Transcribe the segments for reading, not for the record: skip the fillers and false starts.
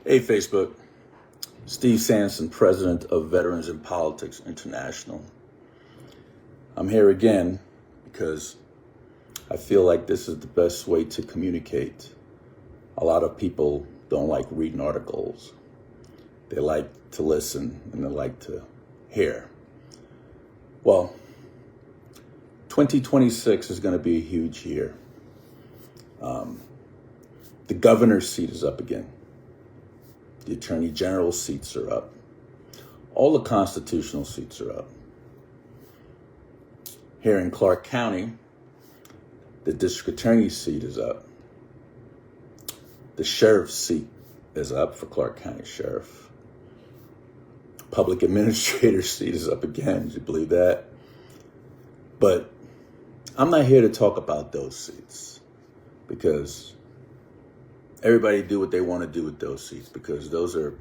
Hey, Facebook. Steve Sanson, president of Veterans in Politics International. I'm here again because I feel like this is the best way to communicate. A lot of people don't like reading articles. They like to listen and they like to hear. Well, 2026 is going to be a huge year. The governor's seat is up again. The attorney general's seats are up. All the constitutional seats are up. Here in Clark County, the district attorney's seat is up. The sheriff's seat is up for Clark County Sheriff. Public administrator's seat is up again. Do you believe that? But I'm not here to talk about those seats because everybody do what they want to do with those seats because those are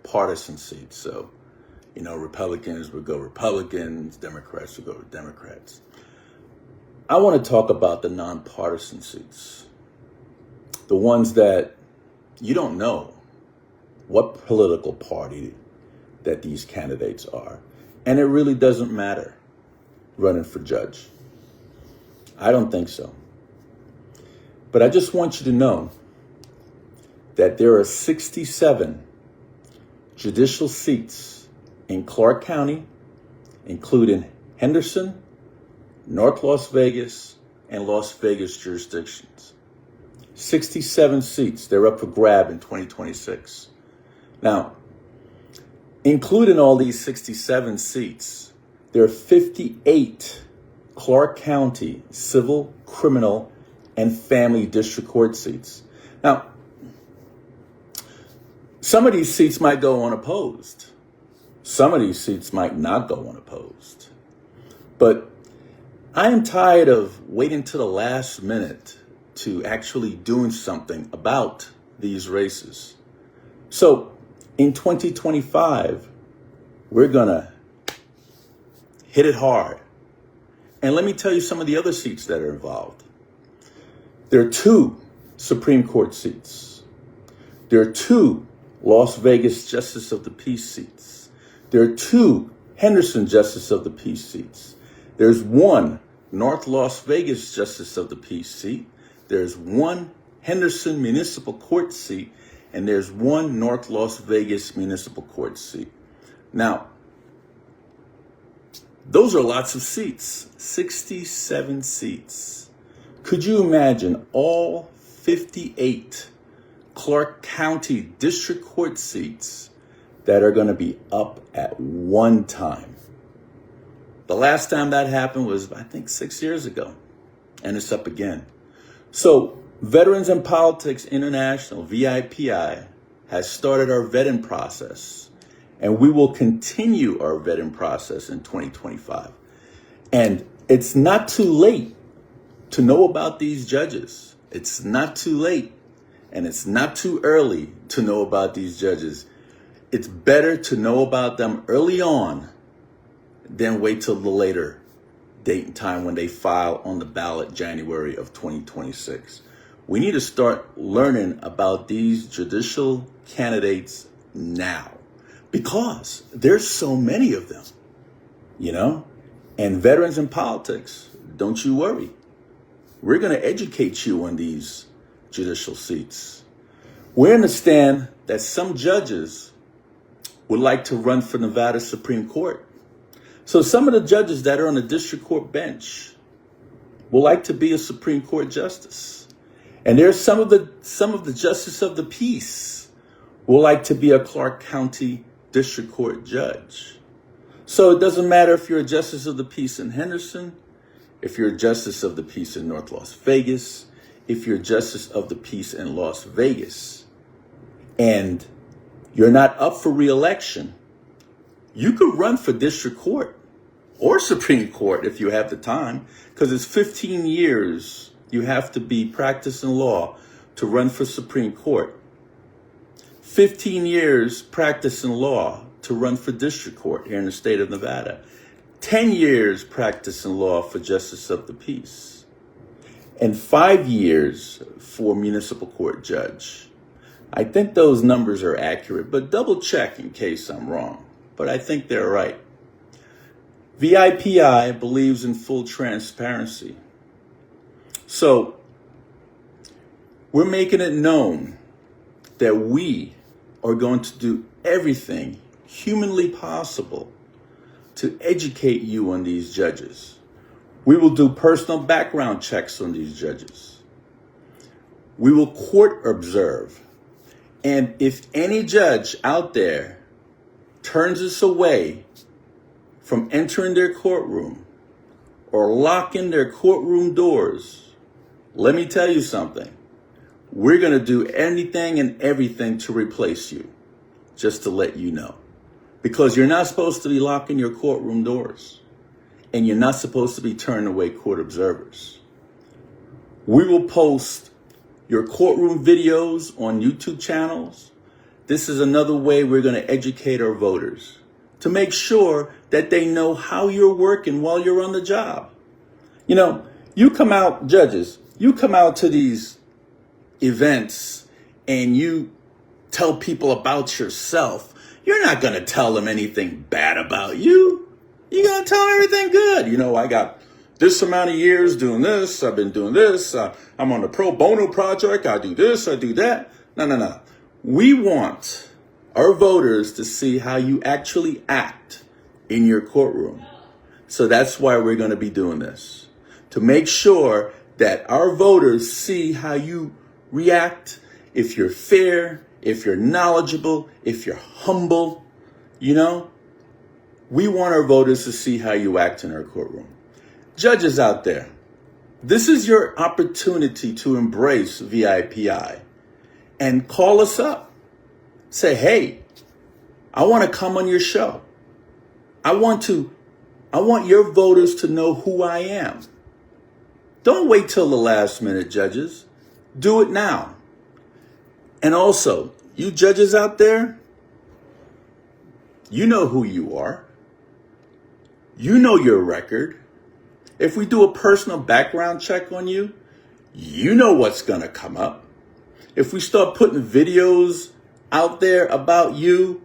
partisan seats. So, Republicans would go Republicans, Democrats would go Democrats. I want to talk about the nonpartisan seats, the ones that you don't know what political party that these candidates are. And it really doesn't matter running for judge. I don't think so. But I just want you to know that there are 67 judicial seats in Clark County, including Henderson, North Las Vegas, and Las Vegas jurisdictions. 67 seats. They're up for grab in 2026. Now, including all these 67 seats, there are 58 Clark County civil, criminal, and family district court seats. Now, some of these seats might go unopposed. Some of these seats might not go unopposed. But I am tired of waiting to the last minute to actually doing something about these races. So in 2025, we're going to hit it hard. And let me tell you some of the other seats that are involved. There are 2 Supreme Court seats. There are 2 Las Vegas Justice of the Peace seats. There are 2 Henderson Justice of the Peace seats. There's 1 North Las Vegas Justice of the Peace seat. There's 1 Henderson Municipal Court seat. And there's 1 North Las Vegas Municipal Court seat. Now, those are lots of seats. 67 seats. Could you imagine all 58 Clark County District Court seats that are going to be up at one time? The last time that happened was, I think, 6 years ago, and it's up again. So Veterans in Politics International, VIPI, has started our vetting process, and we will continue our vetting process in 2025. And it's not too late to know about these judges. It's not too late. And it's not too early to know about these judges. It's better to know about them early on than wait till the later date and time when they file on the ballot January of 2026. We need to start learning about these judicial candidates now because there's so many of them, And Veterans in Politics, don't you worry. We're going to educate you on these judicial seats. We understand that some judges would like to run for Nevada Supreme Court. So some of the judges that are on the district court bench would like to be a Supreme Court justice. And there's some of the justice of the peace would like to be a Clark County District Court judge. So it doesn't matter if you're a justice of the peace in Henderson, if you're a justice of the peace in North Las Vegas, if you're justice of the peace in Las Vegas, and you're not up for re-election, you could run for district court or Supreme Court if you have the time, because it's 15 years you have to be practicing law to run for Supreme Court. 15 years practicing law to run for district court here in the state of Nevada. 10 years practicing law for justice of the peace. And 5 years for municipal court judge. I think those numbers are accurate, but double check in case I'm wrong. But I think they're right. VIPI believes in full transparency. So we're making it known that we are going to do everything humanly possible to educate you on these judges. We will do personal background checks on these judges. We will court observe. And if any judge out there turns us away from entering their courtroom or locking their courtroom doors, let me tell you something. We're going to do anything and everything to replace you, just to let you know. Because you're not supposed to be locking your courtroom doors, and you're not supposed to be turning away court observers. We will post your courtroom videos on YouTube channels. This is another way we're going to educate our voters to make sure that they know how you're working while you're on the job. You know, you come out, judges, you come out to these events and you tell people about yourself. You're not going to tell them anything bad about you. You're going to tell them everything good. You know, I got this amount of years doing this. I've been doing this. I'm on a pro bono project. I do this. I do that. No. We want our voters to see how you actually act in your courtroom. So that's why we're going to be doing this, to make sure that our voters see how you react, if you're fair, if you're knowledgeable, if you're humble. You know, we want our voters to see how you act in our courtroom. Judges out there, this is your opportunity to embrace VIPI and call us up. Say, hey, I want to come on your show. I want your voters to know who I am. Don't wait till the last minute, judges. Do it now. And also, you judges out there, you know who you are. You know your record. If we do a personal background check on you, you know what's going to come up. If we start putting videos out there about you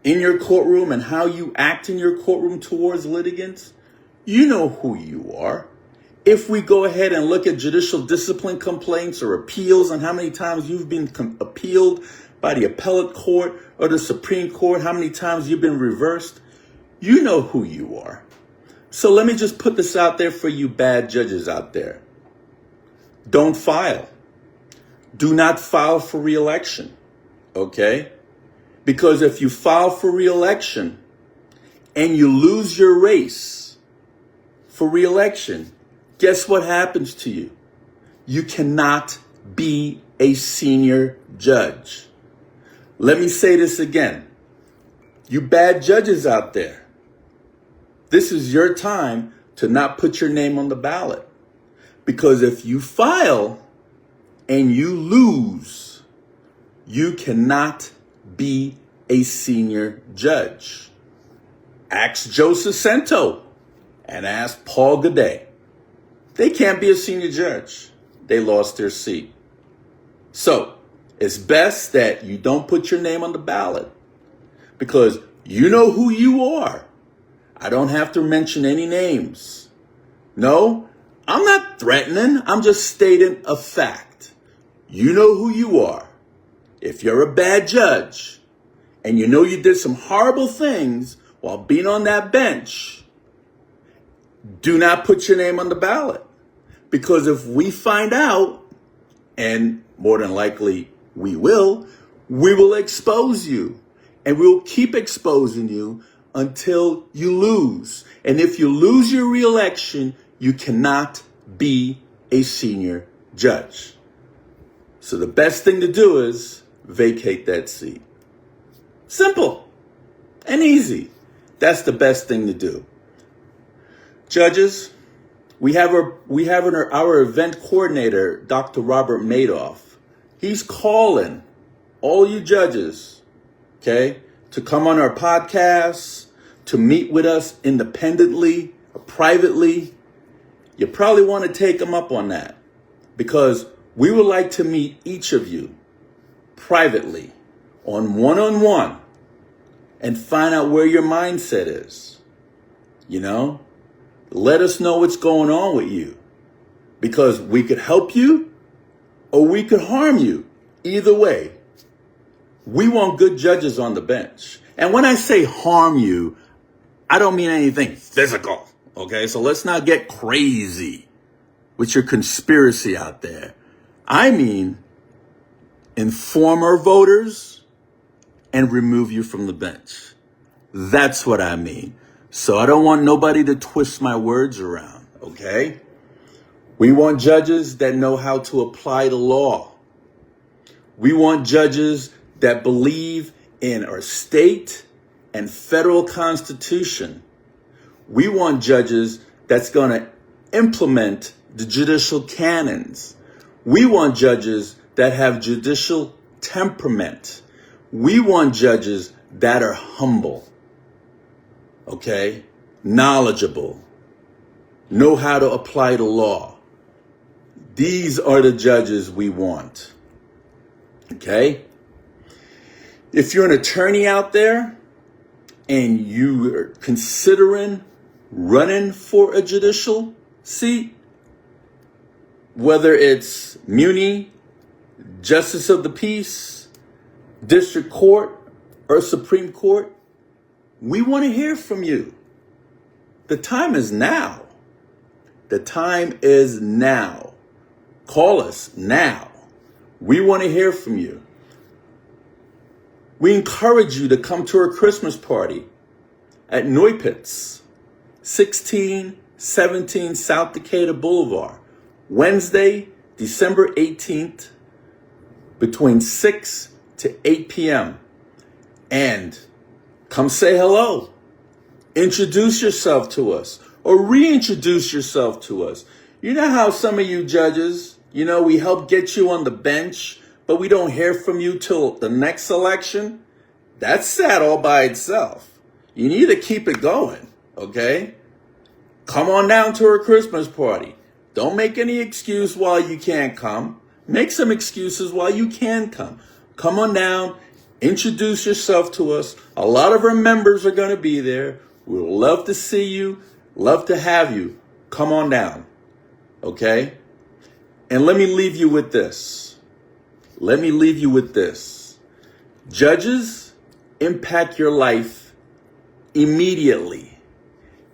in your courtroom and how you act in your courtroom towards litigants, you know who you are. If we go ahead and look at judicial discipline complaints or appeals and how many times you've been appealed by the appellate court or the Supreme Court, how many times you've been reversed, you know who you are. So let me just put this out there for you bad judges out there. Don't file. Do not file for re-election, okay? Because if you file for re-election and you lose your race for re-election, guess what happens to you? You cannot be a senior judge. Let me say this again. You bad judges out there, this is your time to not put your name on the ballot. Because if you file and you lose, you cannot be a senior judge. Ask Joe Cicento and ask Paul Godet. They can't be a senior judge. They lost their seat. So it's best that you don't put your name on the ballot because you know who you are. I don't have to mention any names. No, I'm not threatening. I'm just stating a fact. You know who you are. If you're a bad judge and you know you did some horrible things while being on that bench, do not put your name on the ballot. Because if we find out, and more than likely we will expose you. And we'll keep exposing you until you lose. And if you lose your re-election, you cannot be a senior judge. So the best thing to do is vacate that seat. Simple and easy. That's the best thing to do. Judges, we have our event coordinator, Dr. Robert Madoff. He's calling all you judges, okay, to come on our podcasts, to meet with us independently or privately. You probably want to take him up on that because we would like to meet each of you privately on one-on-one and find out where your mindset is. You know, let us know what's going on with you, because we could help you or we could harm you. Either way, we want good judges on the bench. And when I say harm you, I don't mean anything physical. Okay, so let's not get crazy with your conspiracy out there. I mean, inform our voters and remove you from the bench. That's what I mean. So I don't want nobody to twist my words around, okay? We want judges that know how to apply the law. We want judges that believe in our state and federal constitution. We want judges that's going to implement the judicial canons. We want judges that have judicial temperament. We want judges that are humble, okay, knowledgeable, know how to apply the law. These are the judges we want, okay? If you're an attorney out there and you are considering running for a judicial seat, whether it's Muni, Justice of the Peace, District Court, or Supreme Court, we want to hear from you. The time is now. The time is now. Call us now. We want to hear from you. We encourage you to come to our Christmas party at Neupitz, 1617 South Decatur Boulevard, Wednesday, December 18th, between 6 to 8 p.m. And come say hello. Introduce yourself to us or reintroduce yourself to us. You know how some of you judges, we help get you on the bench, but we don't hear from you till the next election? That's sad all by itself. You need to keep it going, okay? Come on down to our Christmas party. Don't make any excuse why you can't come. Make some excuses why you can come. Come on down, introduce yourself to us. A lot of our members are going to be there. We'd love to see you, love to have you. Come on down, okay? And let me leave you with this. Judges impact your life immediately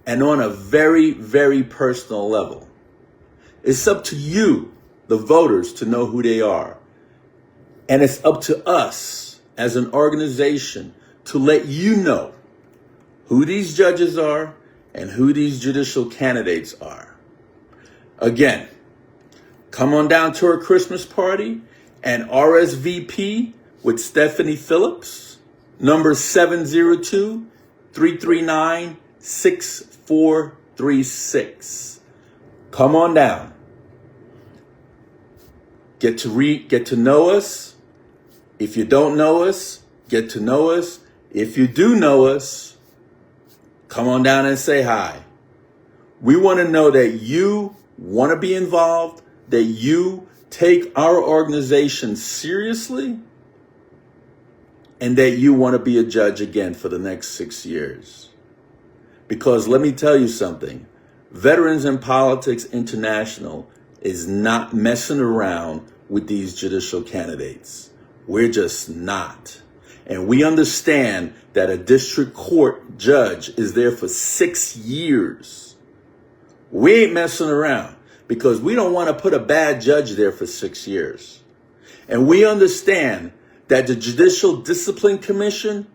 and on a very, very personal level. It's up to you, the voters, to know who they are. And it's up to us as an organization to let you know who these judges are and who these judicial candidates are. Again, come on down to our Christmas party and RSVP with Stephanie Phillips, number 702-339-6436. Come on down. Get to know us. If you don't know us, get to know us. If you do know us, come on down and say hi. We want to know that you want to be involved, that you take our organization seriously, and that you want to be a judge again for the next 6 years. Because let me tell you something, Veterans in Politics International is not messing around with these judicial candidates. We're just not. And we understand that a district court judge is there for 6 years. We ain't messing around because we don't want to put a bad judge there for 6 years. And we understand that the Judicial Discipline Commission,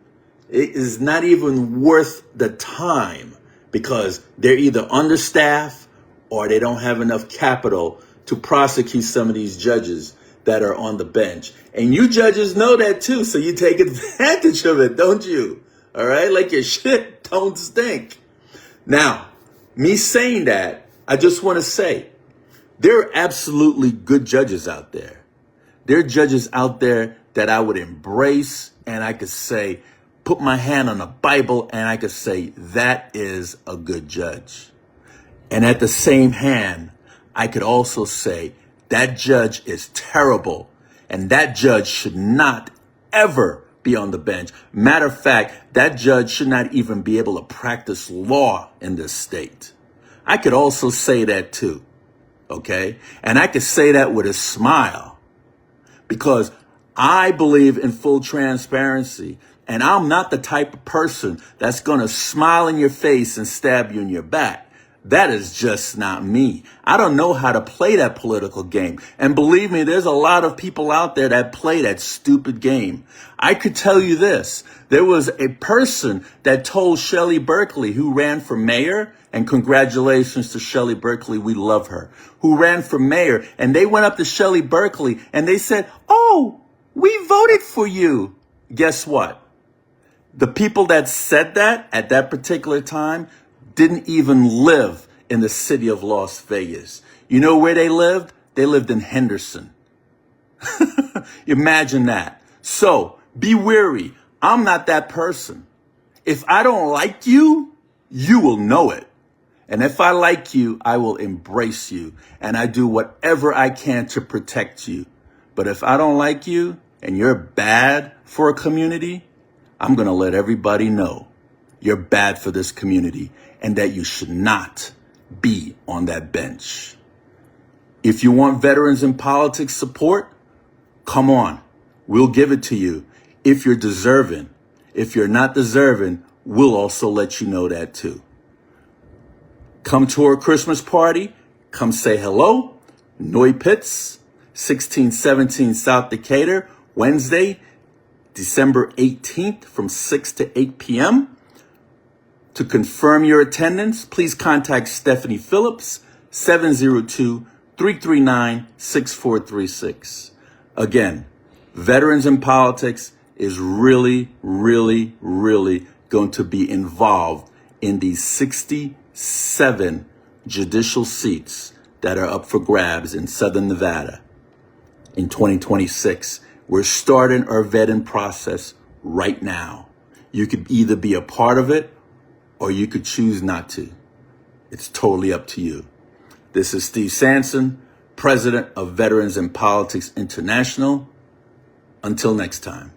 it is not even worth the time because they're either understaffed or they don't have enough capital to prosecute some of these judges that are on the bench. And you judges know that too, so you take advantage of it, don't you? All right? Like your shit don't stink. Now, me saying that, I just want to say, there are absolutely good judges out there. There are judges out there that I would embrace and I could say, put my hand on a Bible and I could say, that is a good judge. And at the same hand, I could also say, that judge is terrible And that judge should not ever be on the bench. Matter of fact, that judge should not even be able to practice law in this state. I could also say that too, okay? And I could say that with a smile because I believe in full transparency. And I'm not the type of person that's going to smile in your face and stab you in your back. That is just not me. I don't know how to play that political game. And believe me, there's a lot of people out there that play that stupid game. I could tell you this. There was a person that told Shelley Berkeley, who ran for mayor, and congratulations to Shelley Berkeley, we love her, who ran for mayor, and they went up to Shelley Berkeley and they said, "Oh, we voted for you." Guess what? The people that said that at that particular time didn't even live in the city of Las Vegas. You know where they lived? They lived in Henderson. Imagine that. So be wary. I'm not that person. If I don't like you, you will know it. And if I like you, I will embrace you. And I do whatever I can to protect you. But if I don't like you and you're bad for a community, I'm going to let everybody know you're bad for this community and that you should not be on that bench. If you want veterans in politics support, come on. We'll give it to you if you're deserving. If you're not deserving, we'll also let you know that too. Come to our Christmas party. Come say hello. Noy Pitts, 1617 South Decatur, Wednesday, December 18th from 6 to 8 p.m. To confirm your attendance, please contact Stephanie Phillips, 702-339-6436. Again, Veterans in Politics is really, really, really going to be involved in these 67 judicial seats that are up for grabs in Southern Nevada in 2026. We're starting our vetting process right now. You could either be a part of it or you could choose not to. It's totally up to you. This is Steve Sanson, President of Veterans in Politics International. Until next time.